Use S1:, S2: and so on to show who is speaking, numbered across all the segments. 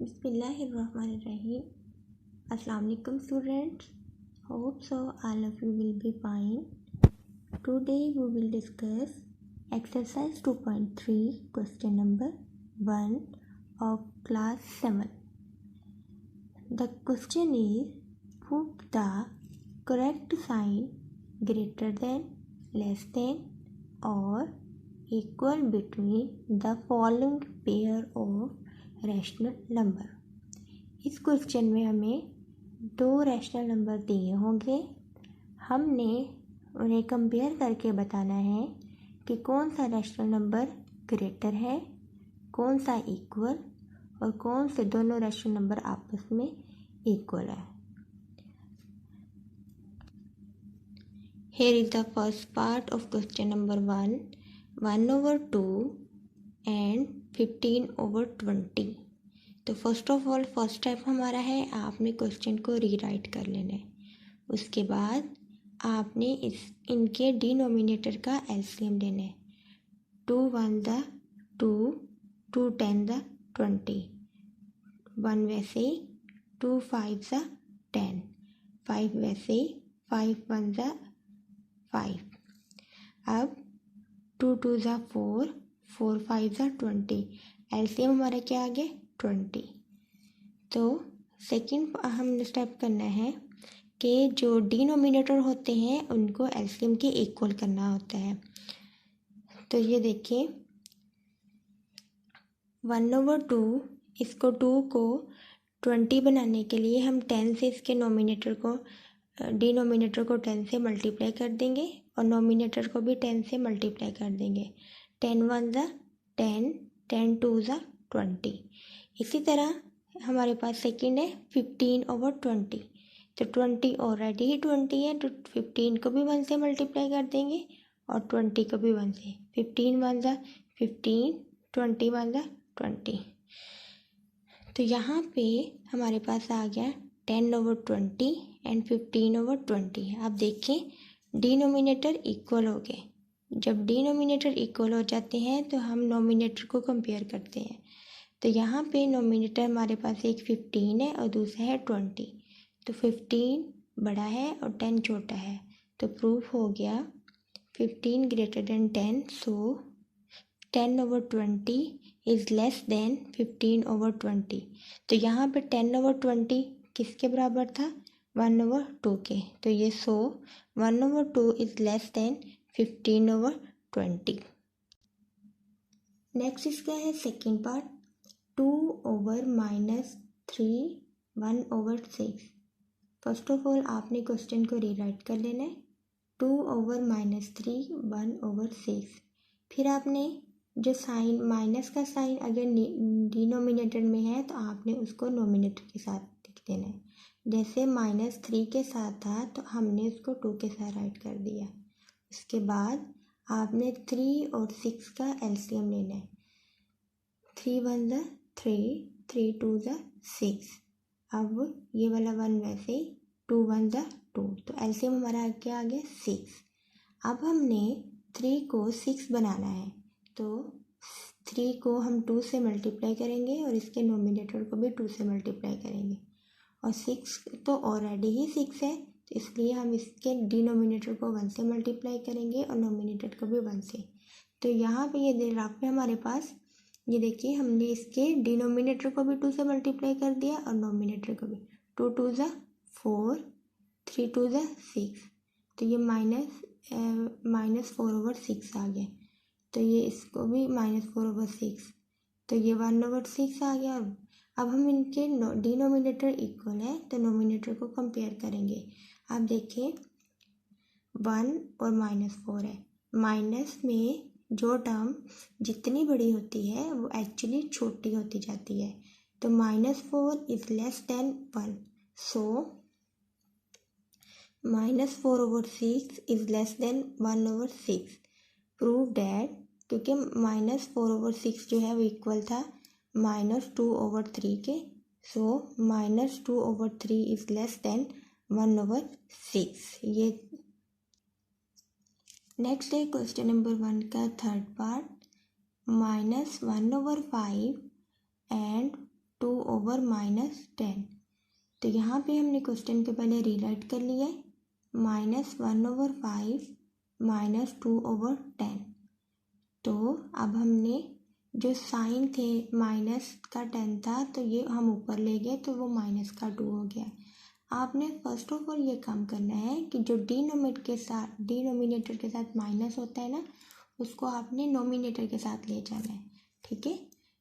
S1: Bismillahirrahmanirrahim. Assalamu alaikum students. Hope so all of you will be fine. Today we will discuss exercise 2.3 question number 1 of class 7. The question is put the correct sign greater than, less than or equal between the following pair of rational number. इस question में हमें दो rational number दिए होंगे। हमने उन्हें compare करके बताना है कि कौन सा रैशनल नंबर ग्रेटर है, कौन सा इक्वल और कौन से दोनों रैशनल नंबर आपस में इक्वल है। Here is the first part of question number 1, 1/2 and 15/20। तो first of all first step हमारा है आपने क्वेश्चन को रीराइट कर लेना है। उसके बाद आपने इनके डिनोमिनेटर का एलसीएम लेना है। 2 1 द 2, 2 10 द 20, 1 वैसे ही 2 5 द 10, 5 वैसे ही 5 1 द 5। अब 2 2 द 4, 4 5 द 20, एलसीएम हमारा क्या आ गया 20। तो सेकंड हमने स्टेप करना है कि जो डिनोमिनेटर होते हैं उनको एलसीएम के इक्वल करना होता है। तो ये देखिए 1/2, इसको 2 को 20 बनाने के लिए हम 10 से इसके डिनोमिनेटर को 10 से मल्टीप्लाई कर देंगे और नोमिनेटर को भी 10 से मल्टीप्लाई कर देंगे। 10 1 ज़ा 10, 10 2 ज़ा 20। इसी तरह हमारे पास सेकंड है 15/20। तो 20 ऑलरेडी ही 20 है तो 15 को भी 1 से मल्टीप्लाई कर देंगे और 20 को भी 1 से। 15 1 ज़ा 15, 20 1 ज़ा 20। तो यहाँ पे हमारे पास आ गया 10/20 एंड 15/20। आप देखें डिनोमिनेटर इक्वल हो गए। जब डिनोमिनेटर इक्वल हो जाते हैं तो हम नोमिनेटर को कंपेयर करते हैं। तो यहाँ पे नोमिनेटर हमारे पास एक 15 है और दूसरा है 20। तो 15 बड़ा है और 10 छोटा है। तो प्रूफ हो गया 15 greater than 10, so 10/20 is less than 15/20। तो यहाँ पे 10/20 किसके बराबर था 1/2 के। तो ये 1/2 इज़ लेस देन 15/20। नेक्स्ट इसका है second part 2/-3 1/6। First of all आपने क्वेश्चन को रीराइट कर लेना है 2/-3 1/6। फिर आपने जो साइन माइनस का साइन अगर डिनोमिनेटर में है तो आपने उसको नोमिनेटर के साथ लिख देना है। जैसे -3 के साथ था तो हमने उसको 2 के साथ राइट कर दिया। उसके बाद आपने 3 और 6 का एलसीएम लेना है। 3 1 ज़ा 3, 3 2 ज़ा 6। अब ये वाला 1 वैसे ही 2 1 ज़ा 2। तो एलसीएम हमारा क्या आ गया 6। अब हमने 3 को 6 बनाना है तो 3 को हम 2 से मल्टीप्लाई करेंगे और इसके नोमिनेटर को भी 2 से मल्टीप्लाई करेंगे। और 6 तो ऑलरेडी ही 6 है तो इसलिए हम इसके डिनोमिनेटर को 1 से मल्टीप्लाई करेंगे और नोमिनेटर को भी 1 से। तो यहाँ पे ये ग्राफ में हमारे पास ये देखिए हमने इसके डिनोमिनेटर को भी 2 से मल्टीप्लाई कर दिया और नोमिनेटर को भी। 2 2 ज़ा 4, 3 2 ज़ा 6। तो ये -4/6 आ गया। तो ये इसको भी -4/6। तो ये 1/6 आ गया। अब हम इनके डिनोमिनेटर इक्वल है तो नोमिनेटर को कंपेयर करेंगे। आप देखें 1 और -4 है। माइनस में जो टर्म जितनी बड़ी होती है वो एक्चुअली छोटी होती जाती है। तो -4 is less than 1, so -4/6 is less than 1/6। Prove that क्योंकि -4/6 जो है वो इक्वल था -2/3 के। सो -2/3 इज़ लेस देन 1/6। ये नेक्स्ट है क्वेश्चन नंबर 1 का थर्ड पार्ट -1/5 एंड 2/-10। तो यहाँ पे हमने क्वेश्चन के पहले रीराइट कर लिया है, -1/5 -2/10। तो अब हमने जो साइन थे माइनस का 10 था, तो ये हम ऊपर ले गए तो वो -2 हो गया। आपने फर्स्ट ऑफ ऑल ये काम करना है कि जो डिनोमिनेटर के साथ माइनस होता है ना, उसको आपने नोमिनेटर के साथ ले जाना है, ठीक है।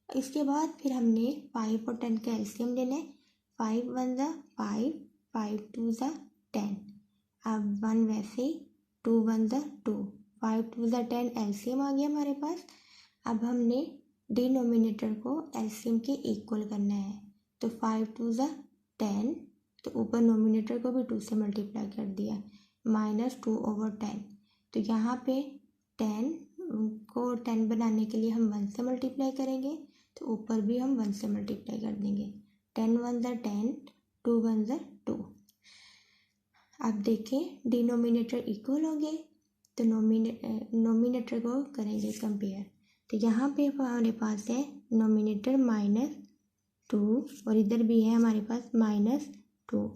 S1: इसके बाद फिर हमने 5 और 10 का एलसीएम लेना है। 5 1 ज़ा 5, 5 2 ज़ा 10, अब 1 वैसे ही, 2 1 ज़ा 2, 5 2 ज़ा 10 एलसीएम आ गया हमारे पास। अब हमने डिनोमिनेटर को एलसीएम के इक्वल करना है, तो 5 2 ज़ा 10, तो ऊपर नोमिनेटर को भी 2 से मल्टीप्लाई कर दिया, -2/10। तो यहाँ पे 10 को 10 बनाने के लिए हम 1 से मल्टीप्लाई करेंगे, तो ऊपर भी हम 1 से मल्टीप्लाई कर देंगे। 10 1 ज़ा 10, 2 1 ज़ा 2। अब देखें डिनोमिनेटर इक्वल हो गए, तो नोमिनेटर को करेंगे कंपेयर। तो यहाँ पे हमारे पास है नोमिनेटर -2 और इधर भी है हमारे पास -2,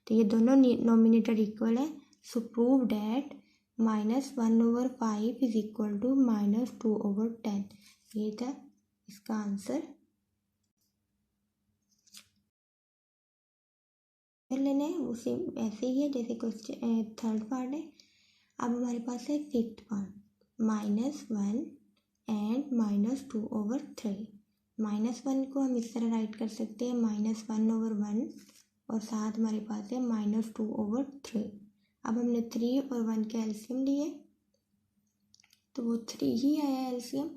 S1: तो ये दोनों नोमिनेटर इक्वल है। So prove that -1/5 is equal to -2/10। ये था इसका आंसर। लेना है वो सेम ऐसे ही है जैसे क्वेश्चन थर्ड पार्ट है। अब हमारे पास है फिफ्थ पार्ट, -1 एंड -2/3। -1 को हम इस तरह राइट कर सकते हैं, -1/1, और साथ हमारे पास है -2/3। अब हमने 3 और 1 के एलसीएम लिए, तो वो 3 ही आया एलसीएम।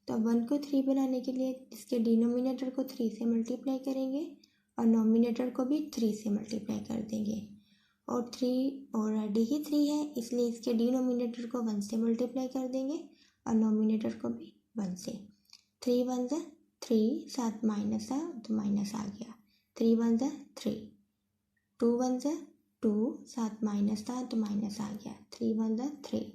S1: तो अब 1 को 3 बनाने के लिए इसके डिनोमिनेटर को 3 से मल्टीप्लाई करेंगे और नोमिनेटर को भी 3 से मल्टीप्लाई कर देंगे। और 3 ऑलरेडी ही 3 है, इसलिए इसके डिनोमिनेटर को 1 से मल्टीप्लाई कर देंगे और नोमिनेटर को भी 1 से। 3 1 ज़ा 3, साथ माइनस था तो माइनस आ गया, 3 1 ज़ा 3, 2 1 ज़ा 2, साथ माइनस था तो माइनस आ गया, 3 1 ज़ा 3।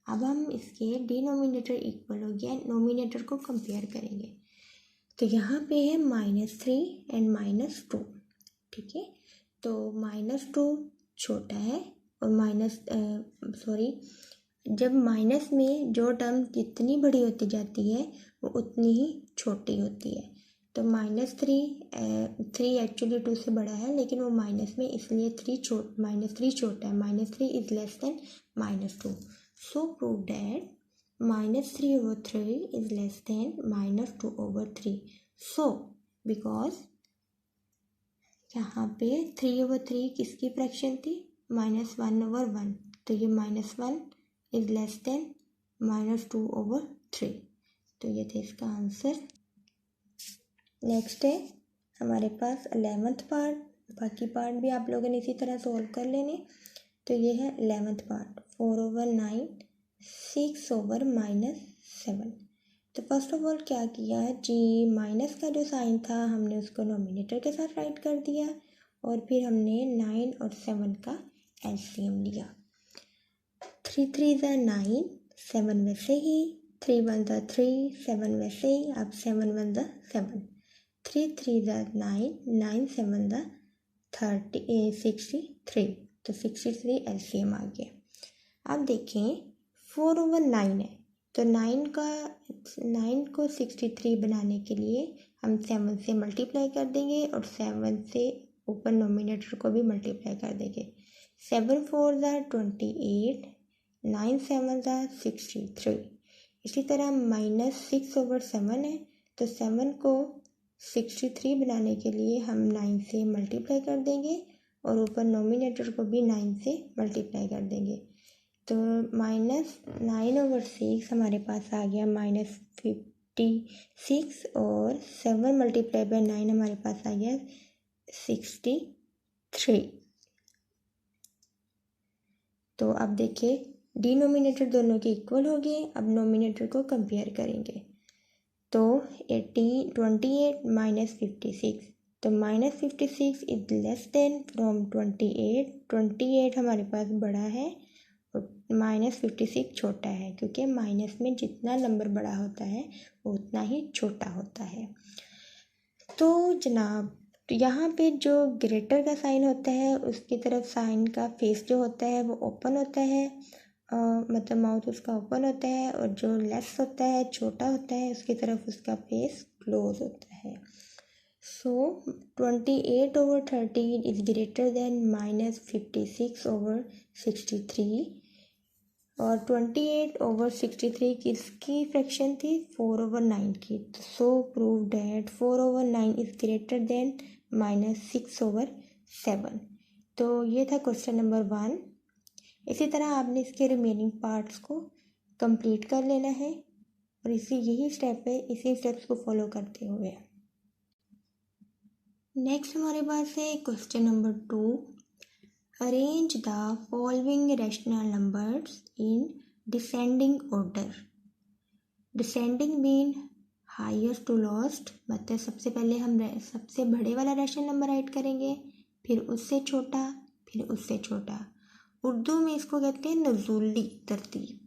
S1: अब हम इसके डिनोमिनेटर इक्वल हो गया, नोमिनेटर को कंपेयर करेंगे। तो यहाँ पे है -3 एंड -2, ठीक है। तो -2 छोटा है और जब माइनस में जो टर्म जितनी बड़ी होती जाती है वो उतनी ही छोटी होती है। तो -3 एक्चुअली 2 से बड़ा है, लेकिन वो माइनस में इसलिए -3 छोटा है। -3 is less than -2। So prove that -3/3 is less than -2/3. So because यहाँ पे 3/3 किसकी फ्रैक्शन थी, -1/1, तो ये -1 is less than -2/3। तो ये थे इसका आंसर। नेक्स्ट है हमारे पास 11th पार्ट। बाकी पार्ट भी आप लोगों ने इसी तरह सॉल्व कर लेने। तो ये है 11th पार्ट, 4/9 6/-7। तो फर्स्ट ऑफ ऑल क्या किया जी, माइनस का जो साइन था हमने उसको नोमिनेटर के साथ राइट कर दिया और फिर हमने 9 और 7 का एलसीएम लिया। 3 3 ज़ा 9, 7 वैसे ही, 3 1 ज़ा 3, 7 वैसे ही, अब 7 1 ज़ा 7, 3 3 ज़ा 9, 9 7 ज़ा 63, तो 63 एलसीएम आ गया। अब देखें 4/9 है, तो 9 को 63 बनाने के लिए हम 7 से मल्टीप्लाई कर देंगे और 7 से ऊपर नोमिनेटर को भी मल्टीप्लाई कर देंगे। 7 4 ज़ा 28, 9 7 ज़ा 63। इसी तरह -6/7 है, तो 7 को 63 बनाने के लिए हम 9 से मल्टीप्लाई कर देंगे और ऊपर नोमिनेटर को भी 9 से मल्टीप्लाई कर देंगे। तो -9/6 हमारे पास आ गया -56 और 7 मल्टीप्लाई बाय 9 हमारे पास आ गया 63। तो अब देखिए डिनोमिनेटर दोनों के इक्वल हो गए। अब नोमिनेटर को कंपेयर करेंगे, तो 28 -56, तो -56 इज लेस देन फ्रॉम 28। 28 हमारे पास बड़ा है और -56 छोटा है, क्योंकि माइनस में जितना नंबर बड़ा होता है वो उतना ही छोटा होता है। तो जनाब यहाँ पे जो ग्रेटर का साइन होता है उसकी तरफ साइन का फेस जो होता है वो ओपन होता है, मतलब माउथ उसका ओपन होता है, और जो लेस होता है छोटा होता है उसकी तरफ उसका फेस क्लोज होता है। सो 28/13 इज ग्रेटर देन -56/63, और 28/63 किसकी फ्रैक्शन थी? 4/9 की। सो prove that 4/9 is greater than -6/7। तो ये था क्वेश्चन नंबर 1। इसी तरह आपने इसके रिमेनिंग पार्ट्स को कंप्लीट कर लेना है, और यही स्टेप है, इसी स्टेप्स को फॉलो करते हुए। नेक्स्ट हमारे पास है question number 2। Arrange the following rational numbers in descending order. Descending mean highest to lowest, मतलब सबसे पहले हम सबसे बड़े वाला रैशनल नंबर राइट करेंगे, फिर उससे छोटा, फिर उससे छोटा। उर्दू में इसको कहते हैं नज़ूली तरतीब।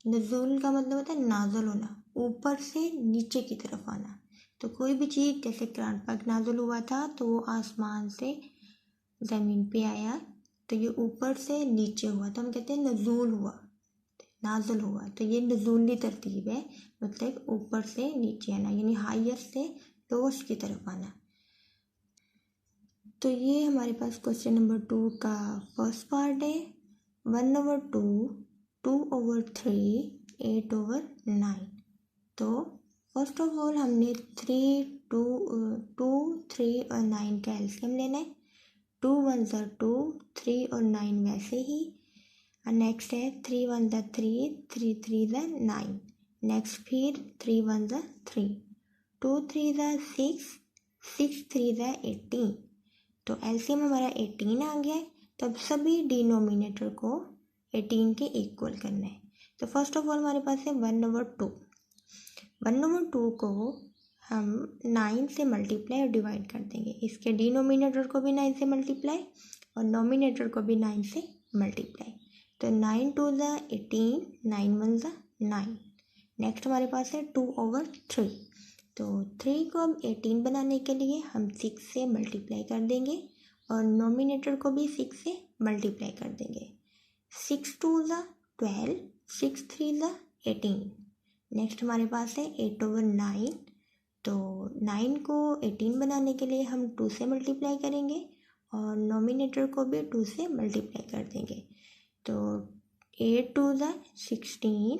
S1: नज़ूल का मतलब होता है नाज़ल होना, ऊपर से नीचे की तरफ आना। तो कोई भी चीज़, जैसे कुरान पाक नाज़िल हुआ था तो वो आसमान से ज़मीन पे आया, तो ये ऊपर से नीचे हुआ, तो हम कहते हैं नज़ूल हुआ, नाज़िल हुआ। तो ये नज़ूली तरतीब है, मतलब ऊपर से नीचे आना, यानी हाईएस्ट से लोएस्ट की तरफ आना। तो ये हमारे पास क्वेश्चन नंबर 2 का फर्स्ट पार्ट है। 1/2, 2/3, 8/9। तो फर्स्ट ऑफ ऑल हमने 3, 2, 3 और 9 का एलसीएम लेना है। 2 1 ज़ा 2, 3 और 9 वैसे ही। और नेक्स्ट है 3 1 ज़ा 3, 3 3 ज़ा 9। नेक्स्ट फिर 3 1 ज़ा 3, 2 3 ज़ा 6, 6 3 ज़ा 18। तो एलसीएम हमारा 18 आ गया है। तो अब सभी डिनोमिनेटर को 18 के इक्वल करना है। तो फर्स्ट ऑफ ऑल हमारे पास है 1/2। 1/2 को हम 9 से मल्टीप्लाई और डिवाइड कर देंगे। इसके डिनोमिनेटर को भी 9 से मल्टीप्लाई और नोमिनेटर को भी 9 से मल्टीप्लाई। तो 9 2 ज़ा 18, 9 1 ज़ा 9। नेक्स्ट हमारे पास है 2/3। तो 3 को अब 18 बनाने के लिए हम 6 से मल्टीप्लाई कर देंगे और नोमिनेटर को भी 6 से मल्टीप्लाई कर देंगे। 6 2 ज़ा 12, 6 3 ज़ा 18। नेक्स्ट हमारे पास है 8/9। तो 9 को 18 बनाने के लिए हम 2 से मल्टीप्लाई करेंगे और नोमिनेटर को भी 2 से मल्टीप्लाई कर देंगे। तो 8 2 ज़ा 16।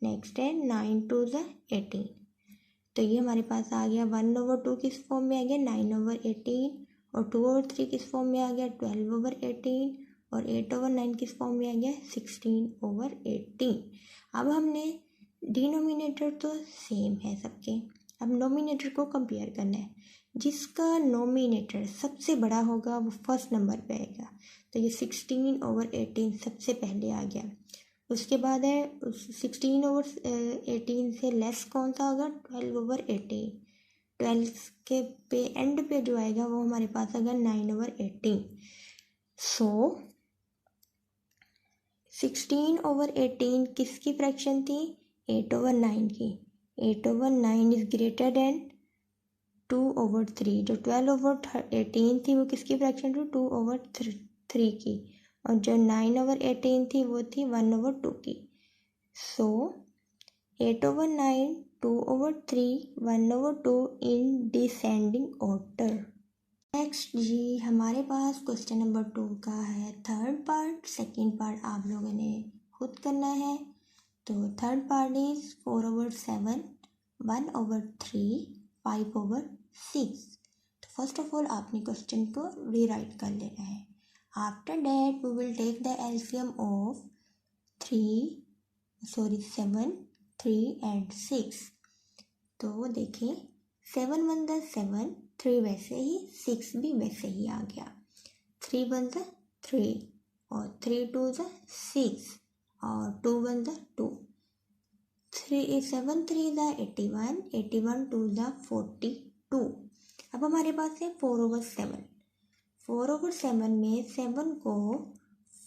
S1: नेक्स्ट है 9 2 ज़ा 18। तो ये हमारे पास आ गया 1/2 किस फॉर्म में आ गया 9/18, और 2/3 किस फॉर्म में आ गया 12/18, और 8/9 किस फॉर्म में आ गया 16/18। अब हमने डिनोमिनेटर तो सेम है सबके, अब नोमिनेटर को कंपेयर करना है। जिसका नोमिनेटर सबसे बड़ा होगा वो फर्स्ट नंबर पे आएगा। तो ये 16/18 सबसे पहले आ गया। उसके बाद है 16/18 से लेस कौन सा होगा 12/18। 12 के पे एंड पे जो आएगा वो हमारे पास आएगा 9/18। सो 16/18 किसकी फ्रैक्शन थी 8/9 की। 8/9 इज ग्रेटर देन 2/3। जो 12/18 थी वो किसकी फ्रैक्शन थी 2/3 की, और जो 9/18 थी वो थी 1/2 की। सो 8/9, 2/3, 1/2 इन डिसेंडिंग ऑर्डर। नेक्स्ट जी हमारे पास क्वेश्चन नंबर 2 का है थर्ड पार्ट। सेकेंड पार्ट आप लोगों ने खुद करना है। तो थर्ड पार्ट इज 4/7, 1/3, 5/6। तो फर्स्ट ऑफ ऑल आपने क्वेश्चन को रीराइट कर लेना है। After that we will take the LCM of 7, 3 and 6। तो देखें 7 1 ज़ा 7, 3 वैसे ही, 6 भी वैसे ही आ गया। 3 1 ज़ा 3 और 3 2 ज़ा 6 और 2 1 ज़ा 2। 7 3 ज़ा 81, 81 2 ज़ा 42। अब हमारे पास है 4/7। 4/7 में 7 को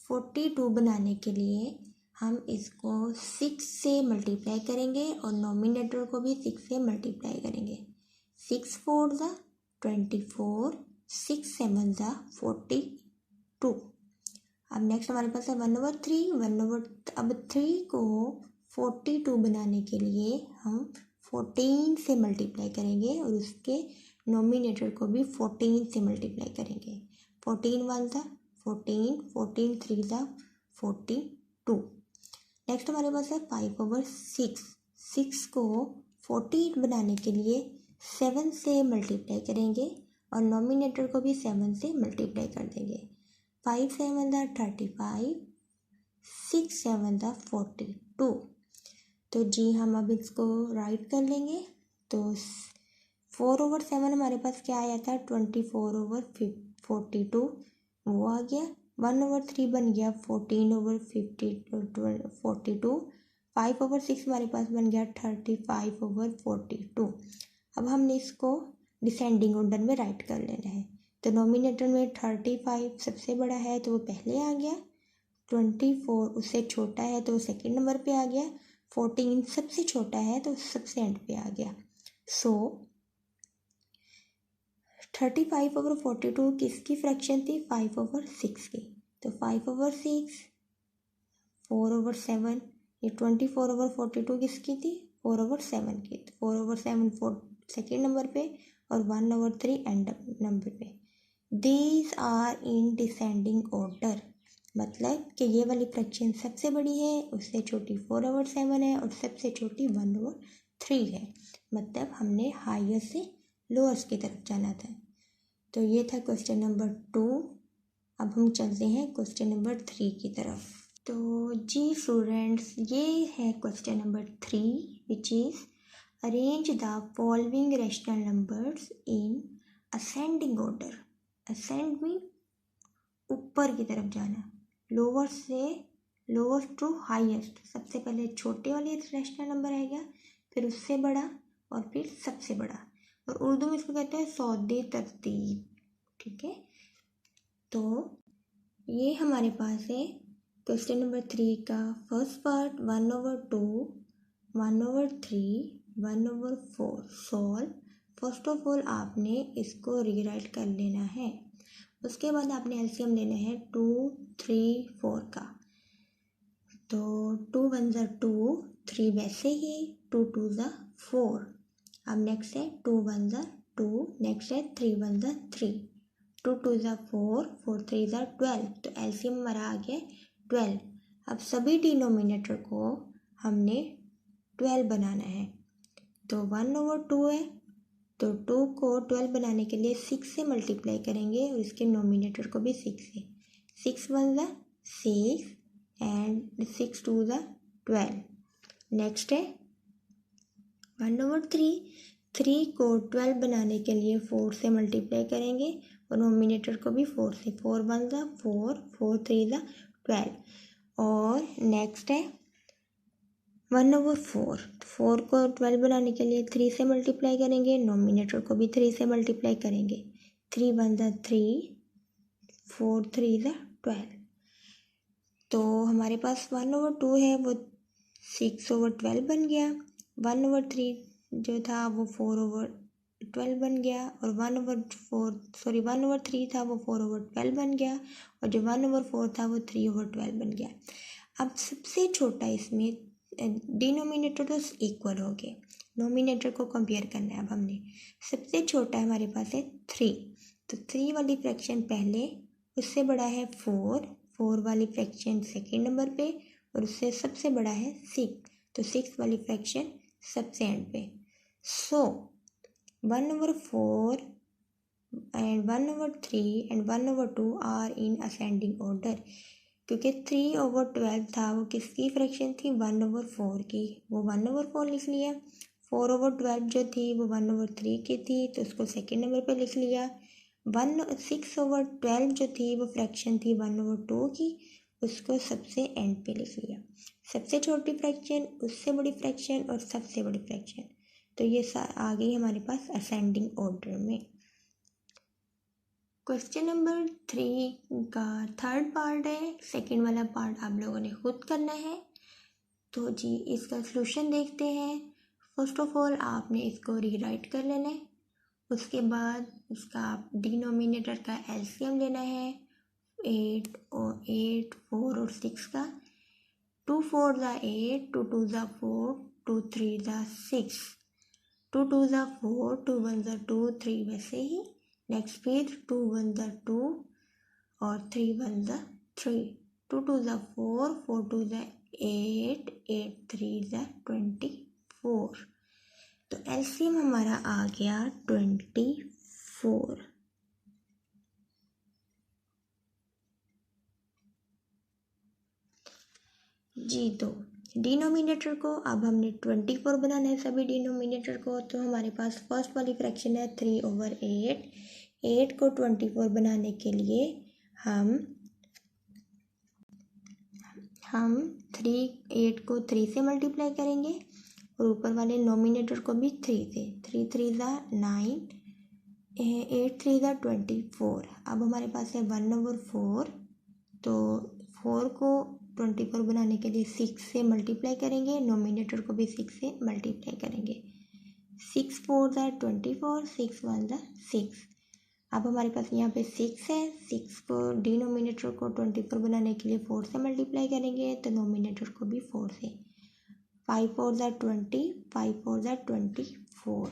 S1: 42 बनाने के लिए हम इसको 6 से मल्टीप्लाई करेंगे और नोमिनेटर को भी 6 से मल्टीप्लाई करेंगे। 6 4 ज़ा 24, 6 7 ज़ा 42। अब नेक्स्ट हमारे पास है 1/3। अब 3 को 42 बनाने के लिए हम 14 से मल्टीप्लाई करेंगे और उसके नोमिनेटर को भी 14 से मल्टीप्लाई करेंगे। 14 1 ज़ा 14, 14 3 ज़ा 42। नेक्स्ट हमारे पास है 5/6। 6 को 48 बनाने के लिए 7 से मल्टीप्लाई करेंगे और नोमिनेटर को भी 7 से मल्टीप्लाई कर देंगे। 5 7 ज़ा 35, 6 7 ज़ा 42। तो जी हम अब इसको राइट कर लेंगे। तो 4/7 हमारे पास क्या आया था, 24/42 वो आ गया। 1/3 बन गया 14/42। 5/6 हमारे पास बन गया 35/42। अब हमने इसको डिसेंडिंग ऑर्डर में राइट कर लेना है। तो नोमिनेटर में 35 सबसे बड़ा है तो वो पहले आ गया, 24 उससे छोटा है तो वो सेकंड नंबर पे आ गया, 14 सबसे छोटा है तो सबसे एंड पे आ गया। सो 35/42 किसकी फ्रैक्शन थी, 5/6 की। तो 5/6, 4/7, ये 24/42 किसकी थी, 4/7 की। तो 4/7 सेकेंड नंबर पे और 1/3 एंड नंबर पे। These are in descending order, मतलब कि ये वाली फ्रैक्शन सबसे बड़ी है, उससे छोटी 4/7 है और सबसे छोटी 1/3 है। मतलब हमने हायर से लोअर्स की तरफ जाना था। तो ये था क्वेश्चन नंबर 2। अब हम चलते हैं क्वेश्चन नंबर 3 की तरफ। तो जी स्टूडेंट्स, ये है question number 3 which is arrange the following rational numbers in ascending order. Ascend mean ऊपर की तरफ जाना, लोअर से लोअर टू हाईएस्ट। सबसे पहले छोटे वाले रैशनल नंबर आएगा, फिर उससे बड़ा और फिर सबसे बड़ा। और उर्दू में इसको कहते हैं सौदे तरतीब। ठीक है, तो ये हमारे पास है क्वेश्चन नंबर 3 का first part 1/2, 1/3, 1/4 solve. First of all आपने इसको रीराइट कर लेना है। उसके बाद आपने एलसीएम लेना है 2 3 4 का। तो 2 1 ज़ा 2, 3 वैसे ही, 2 2 ज़ा 4। अब नेक्स्ट है 2 1 ज़ा 2, नेक्स्ट है 3 1 ज़ा 3, 2 2 ज़ा 4, 4 3 ज़ा 12। तो एलसीएम हमारा आ गया 12। अब सभी डिनोमिनेटर को हमने 12 बनाना है। तो 1/2 है, तो 2 को 12 बनाने के लिए 6 से मल्टीप्लाई करेंगे और इसके नोमिनेटर को भी 6 से। 6 1 ज़ा 6 एंड 6 2 ज़ा 12। नेक्स्ट है 1/3। 3 को 12 बनाने के लिए 4 से मल्टीप्लाई करेंगे और नोमिनेटर को भी 4 से। 4 1 ज़ा 4, 4 3 ज़ा 12। और नेक्स्ट है 1/4। 4 को 12 बनाने के लिए 3 से मल्टीप्लाई करेंगे, नोमिनेटर को भी 3 से मल्टीप्लाई करेंगे। 3 1 ज़ा 3, 4 3 ज़ा 12। तो हमारे पास 1/2 है वो 6/12 बन गया। 1/3 जो था वो 4/12 बन गया और 1/3 था वो 4/12 बन गया और जो 1/4 था वो 3/12 बन गया। अब सबसे छोटा इसमें डिनोमिनेटर तो इक्वल हो गए, नोमिनेटर को कंपेयर करना है। अब हमने सबसे छोटा हमारे पास है 3, तो 3 वाली फ्रैक्शन पहले, उससे बड़ा है 4, 4 वाली फ्रैक्शन सेकेंड नंबर पे और उससे सबसे बड़ा है 6, तो 6 वाली फ्रैक्शन सबसे एंड पे। So 1/4 and 1/3 and 1/2 are in ascending order, क्योंकि 3/12 था वो किसकी फ्रैक्शन थी, 1/4 की, वो 1/4 लिख लिया। 4/12 जो थी वो 1/3 की थी तो उसको सेकेंड नंबर पे लिख लिया। 6/12 जो थी वो फ्रैक्शन थी 1/2 की, उसको सबसे एंड पे लिख लिया। सबसे छोटी फ्रैक्शन, उससे बड़ी फ्रैक्शन और सबसे बड़ी फ्रैक्शन, तो ये आ गई हमारे पास असेंडिंग ऑर्डर में। क्वेश्चन नंबर 3 का थर्ड पार्ट है, सेकंड वाला पार्ट आप लोगों ने खुद करना है। तो जी इसका सलूशन देखते हैं। फर्स्ट ऑफ ऑल आपने इसको रीराइट कर लेना है। उसके बाद इसका आप डिनोमिनेटर का एलसीएम लेना है 8 और 8 4 और 6 का। 2 4 ज़ा 8, 2 2 ज़ा 4, 2 3 ज़ा 6, 2 2 ज़ा 4, 2 1 ज़ा 2, 3 वैसे ही। नेक्स्ट फिर 2 1 ज़ा 2 और 3 1 ज़ा 3, 2 2 ज़ा 4, 4 2 ज़ा 8, 8 3 ज़ा 24। तो एलसीएम हमारा आ गया 24। जी, तो डिनोमिनेटर को अब हमने 24 बनाना है सभी डिनोमिनेटर को। तो हमारे पास फर्स्ट वाली फ्रैक्शन है 3/8। 8 को 24 बनाने के लिए हम 8 को 3 से मल्टीप्लाई करेंगे और ऊपर वाले नोमिनेटर को भी 3 से। 3 3 ज़ा 9, 8 3 ज़ा 24। अब हमारे पास है 1/4। तो 4 को 24 बनाने के लिए 6 से मल्टीप्लाई करेंगे, नोमिनेटर को भी 6 से मल्टीप्लाई करेंगे। 6 4 ज़ा 24, 6 1 ज़ा 6। अब हमारे पास यहाँ पे 6 है। 6 को डिनोमिनेटर को 24 बनाने के लिए 4 से मल्टीप्लाई करेंगे, तो नोमिनेटर को भी 4 से। 5 4 ज़ा 20, 5 4 ज़ा 24।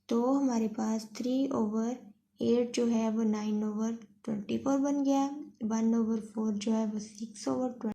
S1: तो हमारे पास 3/8 जो है वो 9/24 बन गया। 1/4 जो है वो 6/20